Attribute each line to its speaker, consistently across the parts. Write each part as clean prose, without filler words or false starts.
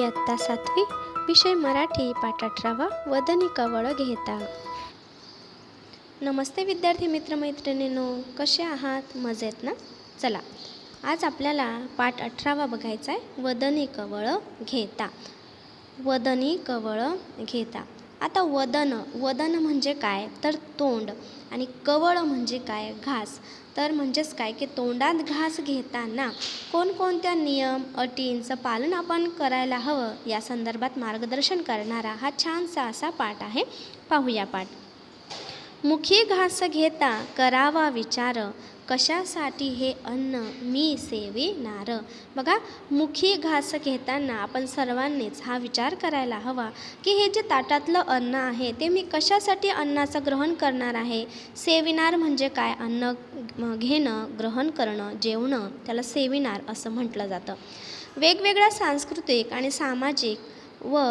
Speaker 1: इयत्ता 7वी, विषय मराठी, पाठ 18, वदनी कवळ घेता. नमस्ते विद्यार्थी मित्रमैत्रिणींनो, कसे आहात? मजेत ना? चला, आज आपल्याला पाठ 18 बघायचा आहे, वदनी कवळ घेता. वदनी कवळ घेता. आता वदन म्हणजे काय, तर तोंड, आणि कवळ म्हणजे काय, घास. तर म्हणजेच काय की तोंडात घास घेताना कोणकोणत्या नियम अटींचं पालन आपण करायला हवं या संदर्भात मार्गदर्शन करणारा हा छानसा असा पाठ आहे. पाहूया पाठ. मुखी घास घेता करावा विचार, कशासाठी हे अन्न मी सेविनार. बघा, मुखी घास घेताना आपण सर्वांनीच हा विचार करायला हवा की हे जे ताटातलं अन्न आहे ते मी कशासाठी अन्नाचं ग्रहण करणार आहे. सेविनार म्हणजे काय, अन्न घेणं, ग्रहण करणं, जेवणं, त्याला सेविनार असं म्हटलं जातं. वेगवेगळ्या सांस्कृतिक आणि सामाजिक व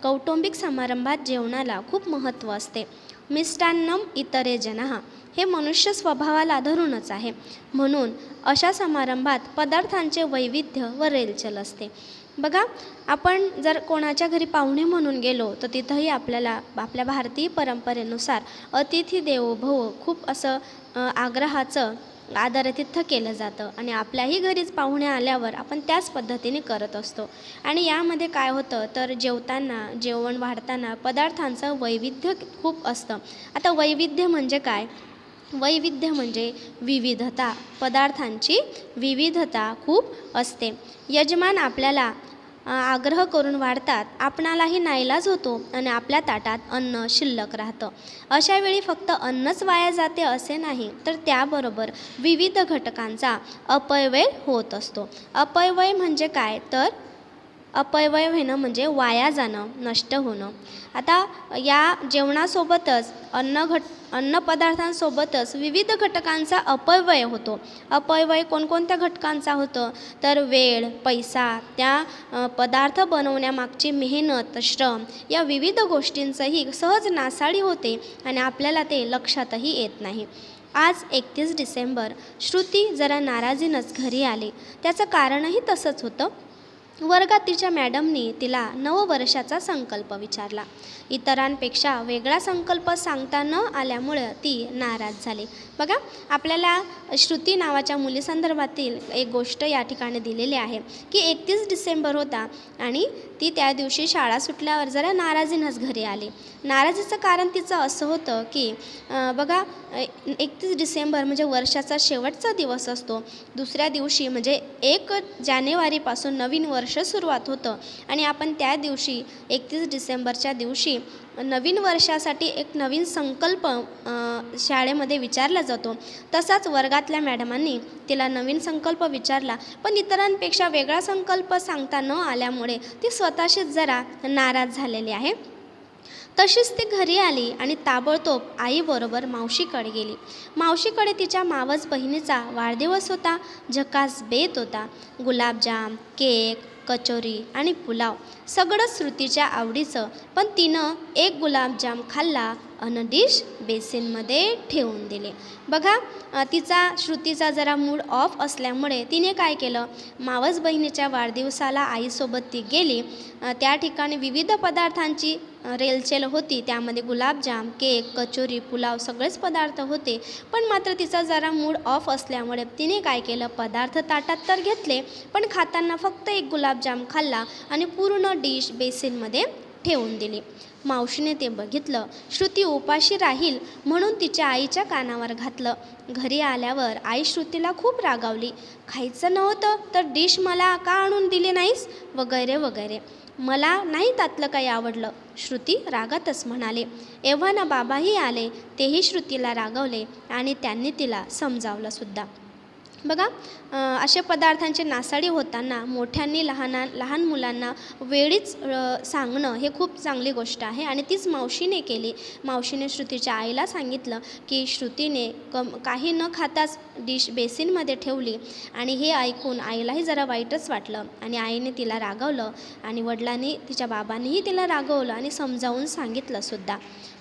Speaker 1: कौटुंबिक समारंभात जेवणाला खूप महत्त्व असते. मिष्टान्नम इतरे जनः हे मनुष्य स्वभावाला धरूनच आहे. म्हणून अशा समारंभात पदार्थांचे वैविध्य व रेलचल असते. बघा, आपण जर कोणाच्या घरी पाहुणे म्हणून गेलो तर तिथंही आपल्याला आपल्या भारतीय परंपरेनुसार अतिथी देवो भव खूप असं आग्रहाचं आदरातिथ्य केलं जातं, आणि आपल्याही घरीच पाहुणे आल्यावर आपण त्याच पद्धतीने करत असतो. आणि यामध्ये काय होतं तर जेवताना, जेवण वाढताना पदार्थांचं वैविध्य खूप असतं. आता वैविध्य म्हणजे काय, वैविध्य म्हणजे विविधता, पदार्थांची विविधता खूप असते. यजमान आपल्याला आग्रह करून वाढतात, आपणालाही नाईलाज होतो आणि आपल्या ताटात अन्न शिल्लक राहतं. अशा वेळी फक्त अन्नच वाया जाते असे नाही, तर त्याबरोबर विविध घटकांचा अपव्यय होत असतो. अपव्यय म्हणजे काय, तर अपव्यय होणं म्हणजे वाया जाणं, नष्ट होणं. आता या जेवणासोबतच अन्न पदार्थांसोबतच विविध घटकांचा अपव्यय होतो. अपव्यय कोणकोणत्या घटकांचा होतं तर वेळ, पैसा, त्या पदार्थ बनवण्यामागची मेहनत, श्रम, या विविध गोष्टींचंही सहज नासाडी होते आणि आपल्याला ते लक्षातही येत नाही. आज 31 डिसेंबर श्रुती जरा नाराजीनंच घरी आली. त्याचं कारणही तसंच होतं. वर्गात तिच्या मॅडमनी तिला नववर्षाचा संकल्प विचारला. इतरांपेक्षा वेगळा संकल्प सांगता न आल्यामुळं ती नाराज झाली. बघा, आपल्याला श्रुती नावाच्या मुलीसंदर्भातील एक गोष्ट या ठिकाणी दिलेली आहे की 31 डिसेंबर होता आणि ती त्या दिवशी शाळा सुटल्यावर जरा नाराजीनंच घरी आली. नाराजीचं कारण तिचं असं होतं की बघा, 31 डिसेंबर म्हणजे वर्षाचा शेवटचा दिवस असतो. दुसऱ्या दिवशी म्हणजे 1 जानेवारीपासून नवीन वर्ष सुरुवात होतं, आणि आपण त्या दिवशी 31 डिसेंबरच्या दिवशी नवीन वर्षासाठी एक नवीन संकल्प शाळेमध्ये विचारला जातो. तसाच वर्गातल्या मॅडमांनी तिला नवीन संकल्प विचारला, पण इतरांपेक्षा वेगळा संकल्प सांगता न आल्यामुळे ती स्वतःशीच जरा नाराज झालेली आहे. तशीच ती घरी आली आणि ताबडतोब आईबरोबर मावशीकडे गेली. मावशीकडे तिच्या मावस बहिणीचा वाढदिवस होता. झकास बेत होता. गुलाबजाम, केक, कचोरी आणि पुलाव सगळं श्रुतीच्या आवडीचं. पण तिनं एक गुलाबजाम खाल्ला आणि डिश बेसिनमध्ये ठेवून दिले. बघा, श्रुतीचा जरा मूड ऑफ असल्यामुळे तिने काय केलं, मावस बहिणीच्या वाढदिवसाला आईसोबत ती गेली. त्या ठिकाणी विविध पदार्थांची रेलचेल होती. त्यामध्ये गुलाबजाम, केक, कचोरी, पुलाव सगळेच पदार्थ होते. पण मात्र तिचा जरा मूड ऑफ असल्यामुळे तिने काय केलं, पदार्थ ताटात तर घेतले, पण खाताना फक्त एक गुलाबजाम खाल्ला आणि पूर्ण डिश बेसिनमध्ये ठेवून दिली. मावशीने ते बघितलं. श्रुती उपाशी राहील म्हणून तिच्या आईच्या कानावर घातलं. घरी आल्यावर आई श्रुतीला खूप रागावली. खायचं नव्हतं तर डिश मला का आणून दिली नाहीस, वगैरे वगैरे. मला नाही त्यातलं काही आवडलं, श्रुती रागातच म्हणाले. एव्हाना बाबाही आले. तेही श्रुतीला रागवले आणि त्यांनी तिला समजावलंसुद्धा. बघा, अशा पदार्थांची नासाडी होताना मोठ्यांनी लहान मुलांना वेळीच सांगणं हे खूप चांगली गोष्ट आहे, आणि तीच मावशीने केली. मावशीने श्रुतीच्या आईला सांगितलं की श्रुतीने काही न खाताच डिश बेसिनमध्ये ठेवली, आणि हे ऐकून आईलाही जरा वाईटच वाटलं आणि आईने तिला रागवलं आणि वडिलांनी, तिच्या बाबांनीही तिला रागवलं आणि समजावून सांगितलंसुद्धा.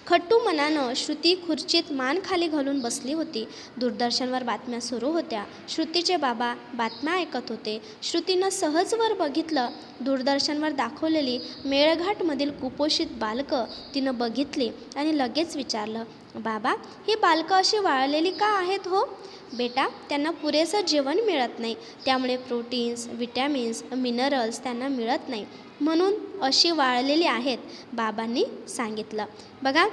Speaker 1: खट्टू मनानं श्रुती खुर्चीत मान खाली घालून बसली होती. दूरदर्शनवर बातम्या सुरू होत्या. श्रुतीचे बाबा बातम्या ऐकत होते. श्रुतीनं सहज वर बघितलं. दूरदर्शनवर दाखवलेली मेळघाटमधील कुपोषित बालकं तिनं बघितली आणि लगेच विचारलं, बाबा, ही बालकं अशी वाळलेली का आहेत हो? बेटा, त्यांना पुरेसं जेवण मिळत नाही, त्यामुळे प्रोटीन्स, विटॅमिन्स, मिनरल्स त्यांना मिळत नाही, म्हणून अशी वाळलेली आहेत, बाबांनी सांगितलं. बघा,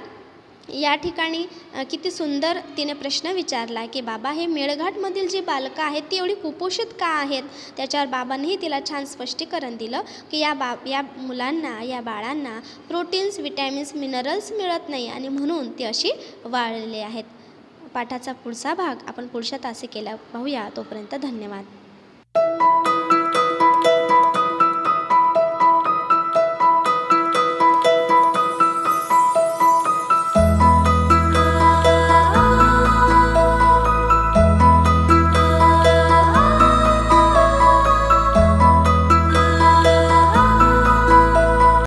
Speaker 1: या ठिकाणी किती सुंदर तिने प्रश्न विचारला की बाबा, हे मेळघाटमधील जी बालकं आहेत ती एवढी कुपोषित का आहेत? त्याच्यावर बाबांनीही तिला छान स्पष्टीकरण दिलं की या मुलांना, या बाळांना प्रोटीन्स, विटॅमिन्स, मिनरल्स मिळत नाही आणि म्हणून ती अशी वाळलेली आहेत. पाठाचा पुढचा भाग आपण पुढच्या तासिकेला पाहूया. तोपर्यंत धन्यवाद.